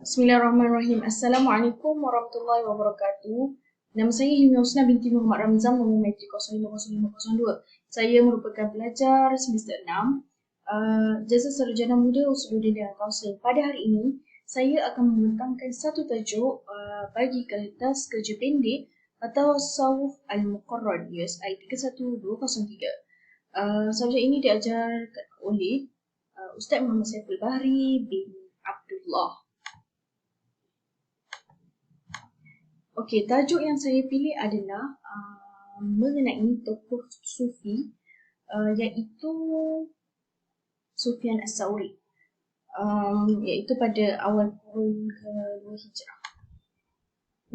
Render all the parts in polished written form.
Bismillahirrahmanirrahim. Assalamualaikum warahmatullahi wabarakatuh. Nama saya Hilmi Husna binti Muhammad Ramzan, nombor matrik 050502. Saya merupakan pelajar semester 6, Jasa Sarjana Muda Usuluddin dan Kaunseling. Pada hari ini, saya akan membentangkan satu tajuk bagi kertas kerja pendek atau Tasawuf Al-Muqarrar USI 31203. Subjek ini diajarkan oleh Ustaz Muhammad Saiful Bahri bin Abdullah. Okey, tajuk yang saya pilih adalah mengenai tokoh Sufi, iaitu Sufyan As-Sauri, iaitu pada awal kurun ke-2 Hijrah.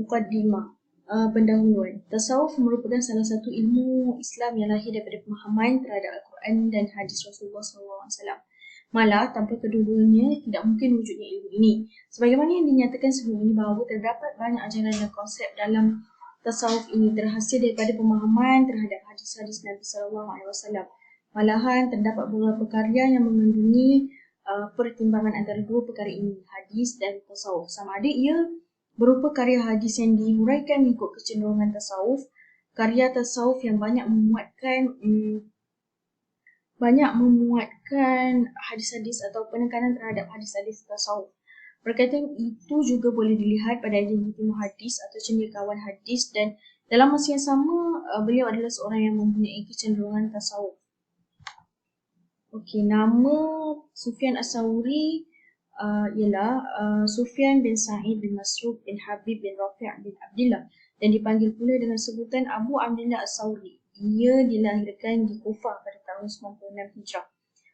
Muqaddimah, pendahuluan. Tasawuf merupakan salah satu ilmu Islam yang lahir daripada pemahaman terhadap Al-Quran dan hadis Rasulullah SAW. Malah, tanpa kedua-duanya, tidak mungkin wujudnya ilmu ini. Sebagaimana yang dinyatakan sebelum ini bahawa terdapat banyak ajaran dan konsep dalam tasawuf ini terhasil daripada pemahaman terhadap hadis-hadis Nabi SAW. Malahan, terdapat beberapa karya yang mengandungi pertimbangan antara dua perkara ini, hadis dan tasawuf. Sama ada ia berupa karya hadis yang dihuraikan mengikut kecenderungan tasawuf, karya tasawuf yang banyak memuatkan hadis-hadis atau penekanan terhadap hadis-hadis tasawuf. Perkataan itu juga boleh dilihat pada identiti muhaddis atau cendekiawan hadis, dan dalam masa yang sama beliau adalah seorang yang mempunyai kecenderungan tasawuf. Okey, nama Sufyan As-Sauri ialah Sufyan bin Sa'id bin Masruq bin Habib bin Rafi' bin Abdullah, dan dipanggil pula dengan sebutan Abu Abdullah As-Sauri. Ia dilahirkan di Kufah pada tahun 96 Hijrah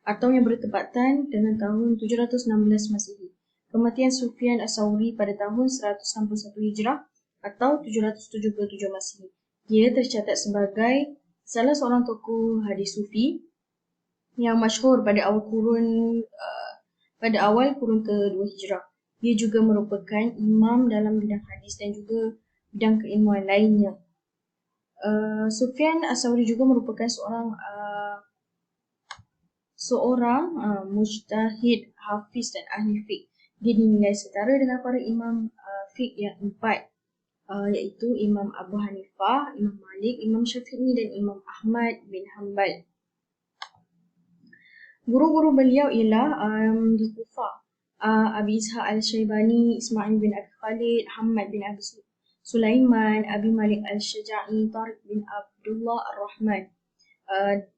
atau yang bertepatan dengan tahun 716 Masihi. Kematian Sufyan As-Sauri pada tahun 161 Hijrah atau 777 Masihi. Dia tercatat sebagai salah seorang tokoh hadis Sufi yang masyhur pada awal kurun ke-2 Hijrah. Dia juga merupakan imam dalam bidang hadis dan juga bidang keilmuan lainnya. Sufyan As-Sauri juga merupakan seorang mujtahid, hafiz dan ahli fiqh. Dia dinilai setara dengan para imam fiqh yang empat, iaitu Imam Abu Hanifah, Imam Malik, Imam Syafi'i dan Imam Ahmad bin Hanbal. Guru-guru beliau ialah di Kufah, Abi Ishaq Al-Syaibani, Ismail bin Abi Khalid, Hamad bin Abi Sulaiman, Abi Malik Al-Syaja'i, Tariq bin Abdullah Ar-Rahman.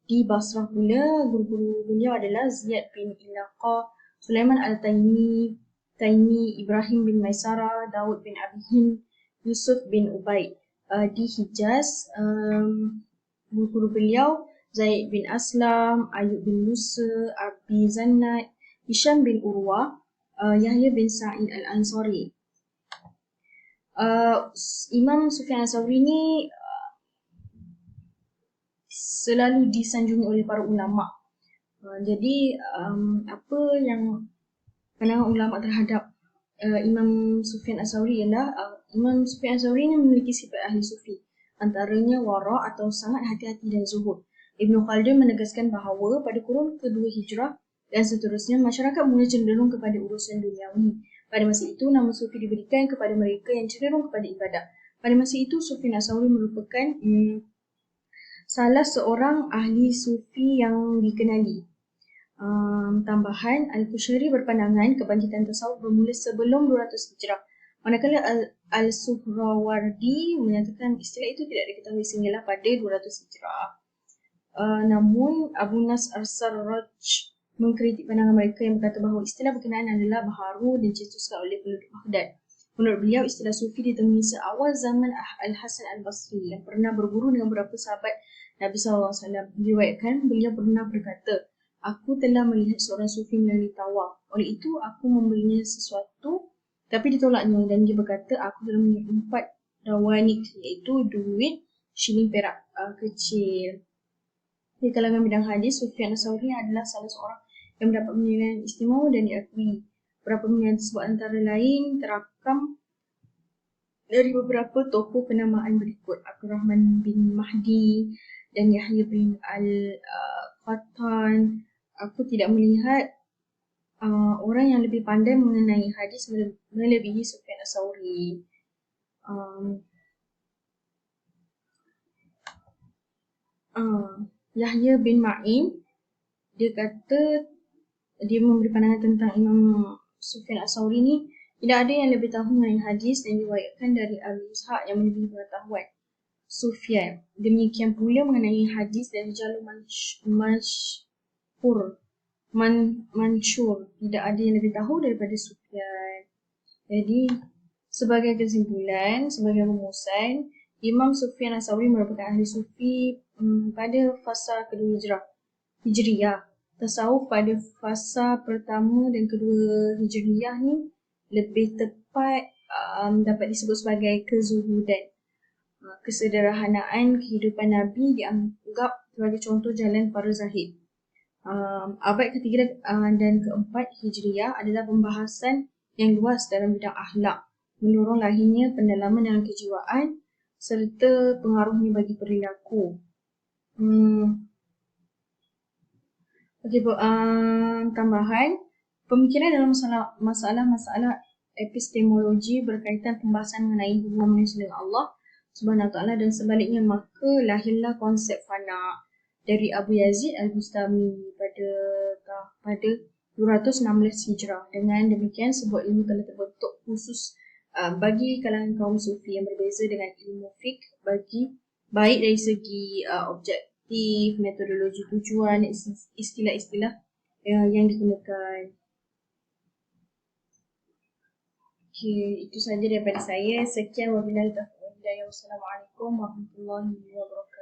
Di Basrah pula, guru-guru beliau adalah Ziyad bin Ilaqa, Sulaiman Al-Taimi, Ibrahim bin Maisara, Daud bin Abi Hind, Yusuf bin Ubaid. Di Hijaz, guru-guru beliau Zaid bin Aslam, Ayub bin Musa, Abi Zannat, Hisham bin Urwah, Yahya bin Sa'id Al-Ansari. Imam Sufyan As-Sauri ni selalu disanjungi oleh para ulama. Jadi apa yang pandangan ulama terhadap Imam Sufyan As-Sauri ialah Imam Sufyan As-Sauri ini memiliki sifat ahli sufi, antaranya wara' atau sangat hati-hati dan zuhud. Ibn Khaldun menegaskan bahawa pada kurun ke-2 Hijrah dan seterusnya, masyarakat mula cenderung kepada urusan duniawi. Pada masa itu, nama sufi diberikan kepada mereka yang cenderung kepada ibadah. Pada masa itu, Sufyan As-Sauri merupakan salah seorang ahli sufi yang dikenali. Tambahan, Al-Qushayri berpandangan kebangkitan tasawuf bermula sebelum 200 Hijrah. Manakala Al-Suhrawardi menyatakan istilah itu tidak diketahui sehinggalah pada 200 Hijrah. Namun, Abu Nas Ar-Sarraj mengkritik pandangan mereka yang berkata bahawa istilah berkenaan adalah baharu dan dicetuskan oleh penduduk Baghdad. Menurut beliau, istilah sufi ditemui seawal zaman Al-Hasan Al-Basri yang pernah berguru dengan beberapa sahabat Nabi SAW. Diriwayatkan, beliau pernah berkata, "Aku telah melihat seorang sufi melalui tawaf. Oleh itu, aku memberinya sesuatu, tapi ditolaknya." Dan dia berkata, "Aku telah melihat 4 dawanik, iaitu duit, shilling perak kecil." Di kalangan bidang hadis, Sufyan As-Sauri adalah salah seorang yang mendapat penilaian istimewa dan diakui. Beberapa penilaian tersebut antara lain terakam dari beberapa tokoh kenamaan berikut: Abdurrahman bin Mahdi dan Yahya bin Al-Qattan. Aku tidak melihat orang yang lebih pandai mengenai hadis melebihi Sufyan Ats-Tsauri. Yahya bin Ma'in, dia kata, dia memberi pandangan tentang Imam Sufyan Ats-Tsauri ni, tidak ada yang lebih tahu mengenai hadis dan diriwayatkan dari Abu Ishaq yang melebihi pengetahuan Sufyan. Demikian pula mengenai hadis dari jalur mansyur, tidak ada yang lebih tahu daripada Sufyan. Jadi, sebagai kesimpulan, sebagai rumusan, Imam Sufyan Ats-Tsauri merupakan ahli sufi pada fasa kedua Hijriyah. Tasawuf pada fasa pertama dan kedua Hijriyah ni lebih tepat dapat disebut sebagai kezuhudan. Kesederhanaan kehidupan Nabi dianggap sebagai contoh jalan para zahid. Abad ketiga dan keempat Hijriyah adalah pembahasan yang luas dalam bidang akhlak, mendorong lahirnya pendalaman dalam kejiwaan serta pengaruhnya bagi perilaku. Tambahan, pemikiran dalam masalah epistemologi berkaitan pembahasan mengenai hubungan manusia dengan Allah Subhanahu Wa Taala dan sebaliknya, maka lahirlah konsep fana dari Abu Yazid Al-Bustami pada 216 Hijrah. Dengan demikian, sebuah ilmu telah terbentuk khusus bagi kalangan kaum sufi yang berbeza dengan ilmu fiqh baik dari segi objektif, metodologi tujuan, istilah-istilah yang digunakan. Okey, itu saja daripada saya. Sekian wabillahi taufiq wal hidayah. Wassalamualaikum warahmatullahi wabarakatuh.